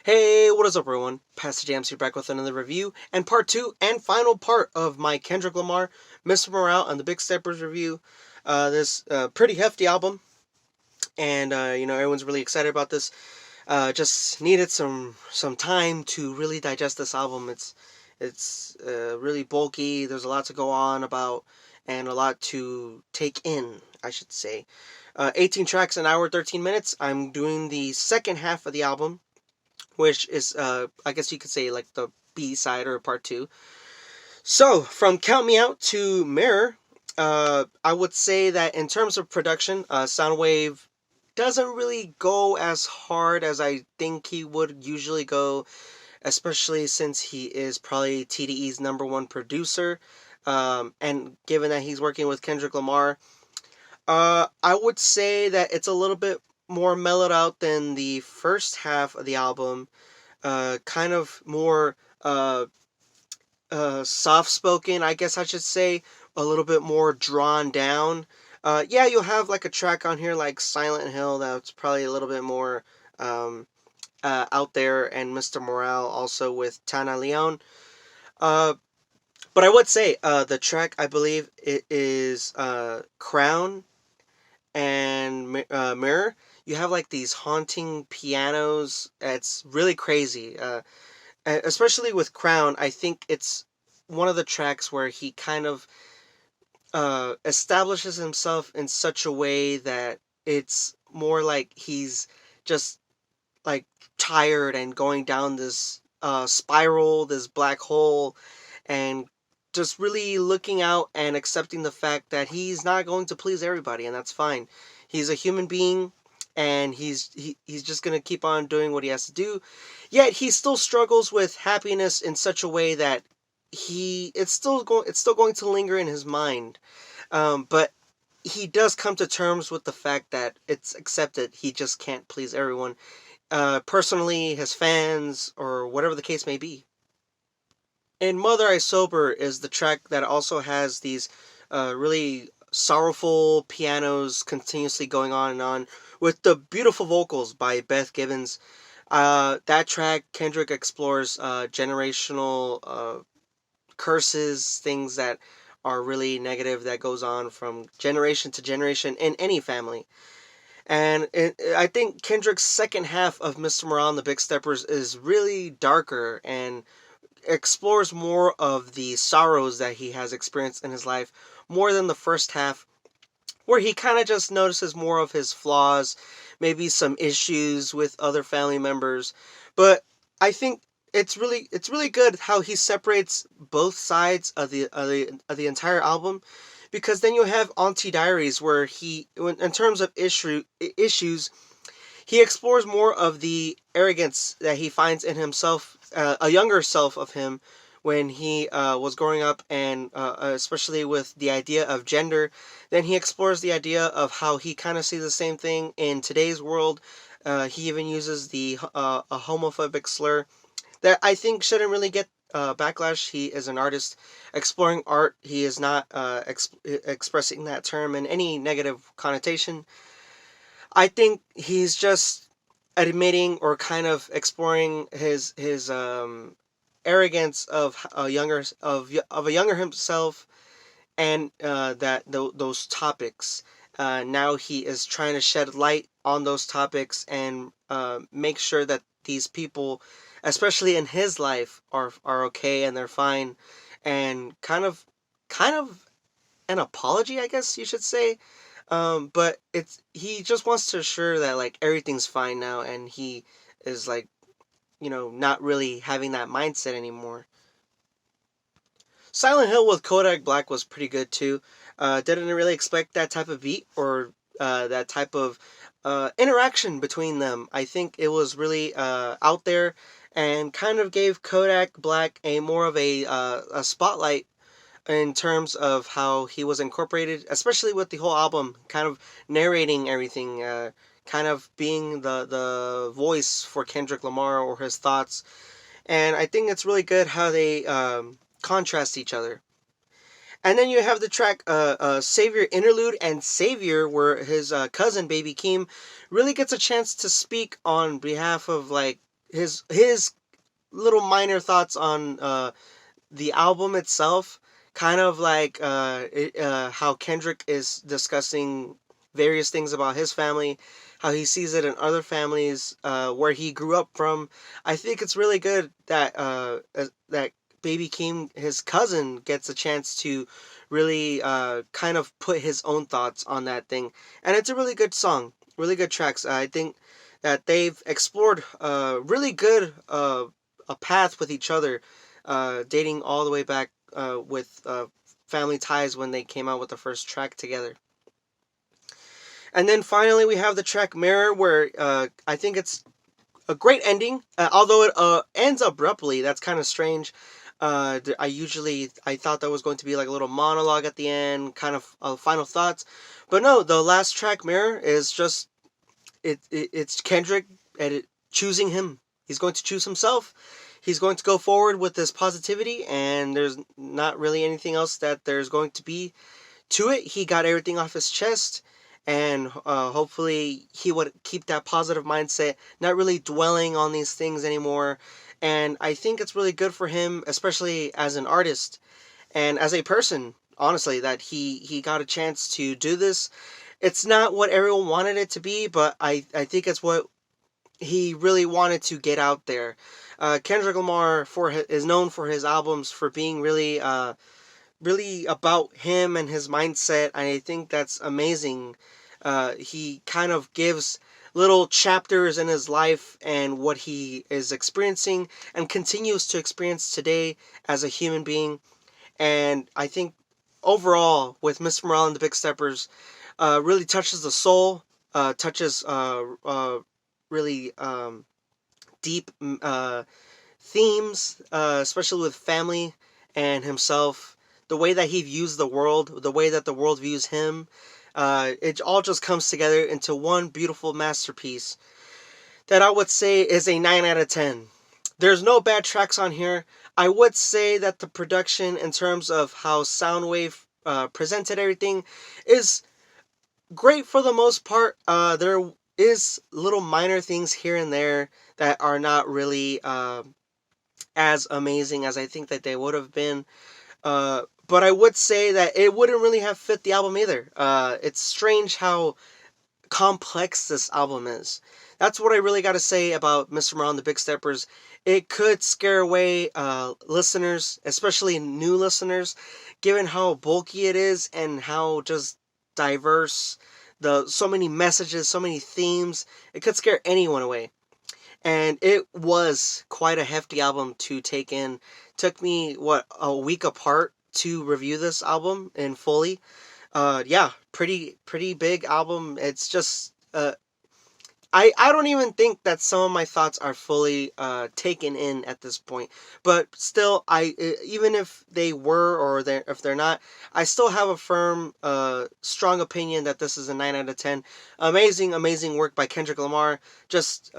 Hey, what is up everyone? Pastor JAMZ here back with another review and part 2 and final part of my Kendrick Lamar, Mr. Morale and the Big Steppers review. This pretty hefty album, and everyone's really excited about this. Just needed some time to really digest this album. It's really bulky. There's a lot to go on about and a lot to take in, I should say. 18 tracks, an hour, 13 minutes. I'm doing the second half of the album, which is, I guess you could say, like the B side or part 2. So, from Count Me Out to Mirror, I would say that in terms of production, Soundwave doesn't really go as hard as I think he would usually go, especially since he is probably TDE's number one producer. And given that he's working with Kendrick Lamar, I would say that it's a little bit more mellowed out than the first half of the album. Kind of more soft spoken, I guess I should say. A little bit more drawn down. Yeah, you'll have like a track on here like Silent Hill that's probably a little bit more out there, and Mr. Morale also with Tanna Leonne. But I would say the track, I believe it is Crown and Mirror. You have like these haunting pianos. It's really crazy. Especially with Crown, I think it's one of the tracks where he kind of establishes himself in such a way that it's more like he's just like tired and going down this spiral, this black hole, and just really looking out and accepting the fact that he's not going to please everybody, and that's fine. He's a human being, and he's just gonna keep on doing what he has to do. Yet he still struggles with happiness in such a way that it's still going to linger in his mind. But he does come to terms with the fact that it's accepted he just can't please everyone. Personally, his fans, or whatever the case may be. And Mother I Sober is the track that also has these really sorrowful pianos continuously going on and on, with the beautiful vocals by Beth Gibbons. That track, Kendrick explores generational curses, things that are really negative that goes on from generation to generation in any family. And I think Kendrick's second half of Mr. Morale and the Big Steppers is really darker and explores more of the sorrows that he has experienced in his life, more than the first half, where he kind of just notices more of his flaws, maybe some issues with other family members. But I think it's really good how he separates both sides of the entire album, because then you have Auntie Diaries, where in terms of issues, he explores more of the arrogance that he finds in himself, a younger self of him, when he was growing up, and especially with the idea of gender. Then he explores the idea of how he kind of sees the same thing in today's world. He even uses a homophobic slur that I think shouldn't really get backlash. He is an artist exploring art. He is not expressing that term in any negative connotation. I think he's just admitting, or kind of exploring his arrogance of a younger himself, and those topics. Now he is trying to shed light on those topics and make sure that these people, especially in his life, are okay and they're fine, and kind of an apology, I guess you should say. But he just wants to assure that like everything's fine now, and he is like, not really having that mindset anymore. Silent Hill with Kodak Black was pretty good too. Didn't really expect that type of beat, or that type of interaction between them. I think it was really out there, and kind of gave Kodak Black a more of a spotlight in terms of how he was incorporated, especially with the whole album, kind of narrating everything, kind of being the voice for Kendrick Lamar, or his thoughts. And I think it's really good how they contrast each other. And then you have the track Savior Interlude and Savior, where his cousin, Baby Keem, really gets a chance to speak on behalf of like his little minor thoughts on the album itself, kind of like how Kendrick is discussing various things about his family, how he sees it in other families, where he grew up from. I think it's really good that that Baby Keem, his cousin, gets a chance to really kind of put his own thoughts on that thing, and it's a really good song, really good tracks. I think that they've explored really good a path with each other, dating all the way back with Family Ties when they came out with the first track together. And then finally, we have the track Mirror, where I think it's a great ending, although it ends abruptly. That's kind of strange. I thought that was going to be like a little monologue at the end, kind of final thoughts, but no. The last track, Mirror, is just it's Kendrick choosing him. He's going to choose himself. He's going to go forward with this positivity, and there's not really anything else that there's going to be to it. He got everything off his chest, and hopefully he would keep that positive mindset, not really dwelling on these things anymore. And I think it's really good for him, especially as an artist and as a person, honestly, that he got a chance to do this. It's not what everyone wanted it to be, but I think it's what he really wanted to get out there. Kendrick Lamar is known for his albums for being really about him and his mindset. I think that's amazing. He kind of gives little chapters in his life and what he is experiencing and continues to experience today as a human being. And I think overall, with Mr. Morale and the Big Steppers, really touches the soul, touches really deep themes, especially with family and himself, the way that he views the world, the way that the world views him. It all just comes together into one beautiful masterpiece that I would say is a 9 out of 10. There's no bad tracks on here. I would say that the production, in terms of how Soundwave presented everything, is great for the most part. There is little minor things here and there that are not really as amazing as I think that they would have been. But I would say that it wouldn't really have fit the album either. It's strange how complex this album is. That's what I really got to say about Mr. Morale and the Big Steppers. It could scare away listeners, especially new listeners, given how bulky it is and how just diverse, the so many messages, so many themes. It could scare anyone away. And it was quite a hefty album to take in. Took me a week apart to review this album in fully. Yeah, pretty big album. It's just I don't even think that some of my thoughts are fully taken in at this point. But still, even if they were or if they're not, I still have a firm, strong opinion that this is a 9 out of 10. Amazing work by Kendrick Lamar. Just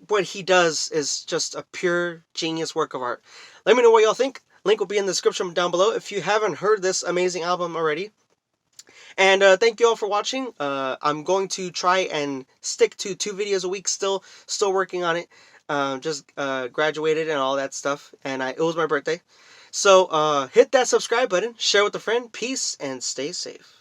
what he does is just a pure genius work of art. Let me know what y'all think. Link will be in the description down below if you haven't heard this amazing album already. And thank you all for watching. I'm going to try and stick to 2 videos a week still working on it. Just graduated and all that stuff. And it was my birthday. So hit that subscribe button, share with a friend. Peace and stay safe.